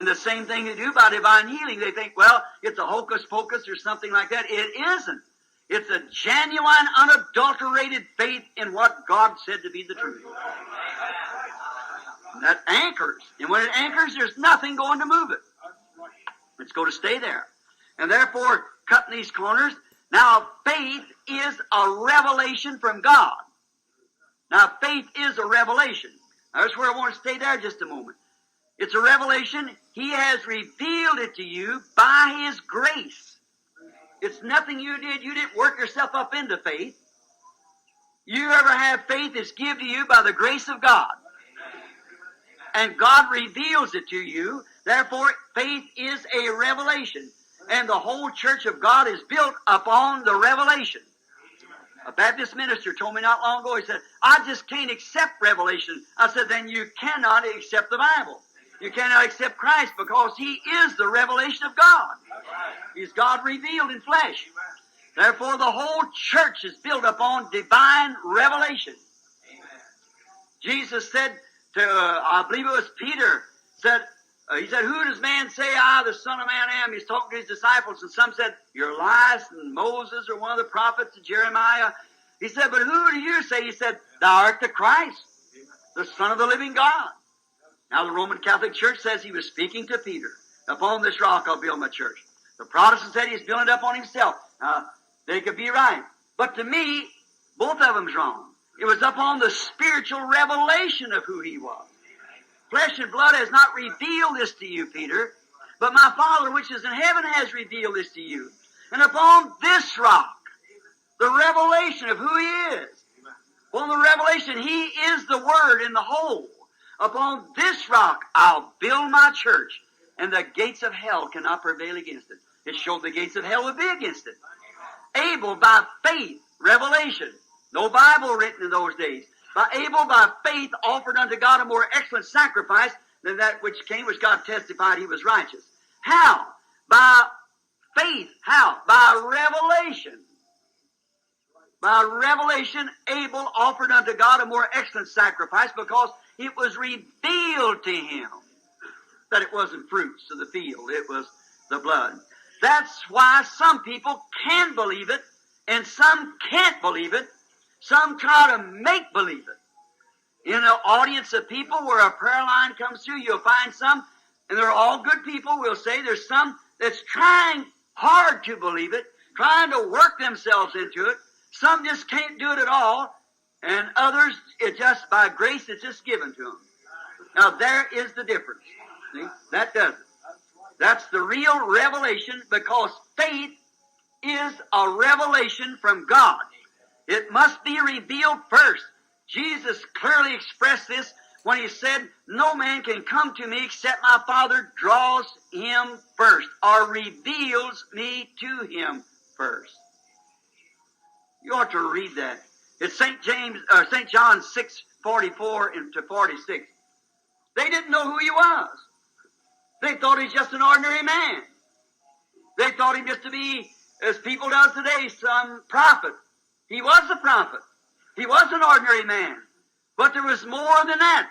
And the same thing they do by divine healing. They think, well, it's a hocus pocus or something like that. It isn't. It's a genuine, unadulterated faith in what God said to be the truth. That anchors. And when it anchors, there's nothing going to move it. It's going to stay there. And therefore, cutting these corners. Now, faith is a revelation from God. Now, faith is a revelation. Now, that's where I want to stay there just a moment. It's a revelation. He has revealed it to you by His grace. It's nothing you did. You didn't work yourself up into faith. You ever have faith that's given to you by the grace of God. And God reveals it to you. Therefore, faith is a revelation. And the whole church of God is built upon the revelation. A Baptist minister told me not long ago, he said, I just can't accept revelation. I said, then you cannot accept the Bible. You cannot accept Christ because He is the revelation of God. He's God revealed in flesh. Therefore, the whole church is built upon divine revelation. Jesus said to, I believe it was Peter, he said, who does man say I, the Son of Man, am? He's talking to his disciples, and some said, you're Elias and Moses or one of the prophets, and Jeremiah. He said, but who do you say? He said, thou art the Christ, the Son of the living God. Now the Roman Catholic Church says he was speaking to Peter. Upon this rock I'll build my church. The Protestant said he's building it up on himself. They could be right. But to me, both of them's wrong. It was upon the spiritual revelation of who he was. Flesh and blood has not revealed this to you, Peter, but my Father which is in heaven has revealed this to you. And upon this rock, the revelation of who He is. Upon the revelation, He is the Word in the whole. Upon this rock I'll build my church, and the gates of hell cannot prevail against it. It showed the gates of hell would be against it. Able by faith, revelation. No Bible written in those days. Able by faith offered unto God a more excellent sacrifice than that which came, which God testified He was righteous. How? By faith. How? By revelation. By revelation, Abel offered unto God a more excellent sacrifice because it was revealed to him that it wasn't fruits of the field. It was the blood. That's why some people can believe it and some can't believe it. Some try to make believe it. In an audience of people where a prayer line comes through, you'll find some, and they're all good people, we'll say. There's some that's trying hard to believe it, trying to work themselves into it. Some just can't do it at all, and others, it just by grace, it's just given to them. Now, there is the difference. See? That does it. That's the real revelation, because faith is a revelation from God. It must be revealed first. Jesus clearly expressed this when He said, no man can come to me except my Father draws him first, or reveals me to him first. You ought to read that. It's St. John 6:44 to 46. They didn't know who He was. They thought He's just an ordinary man. They thought Him just to be, as people does today, some prophet. He was a prophet. He was an ordinary man. But there was more than that.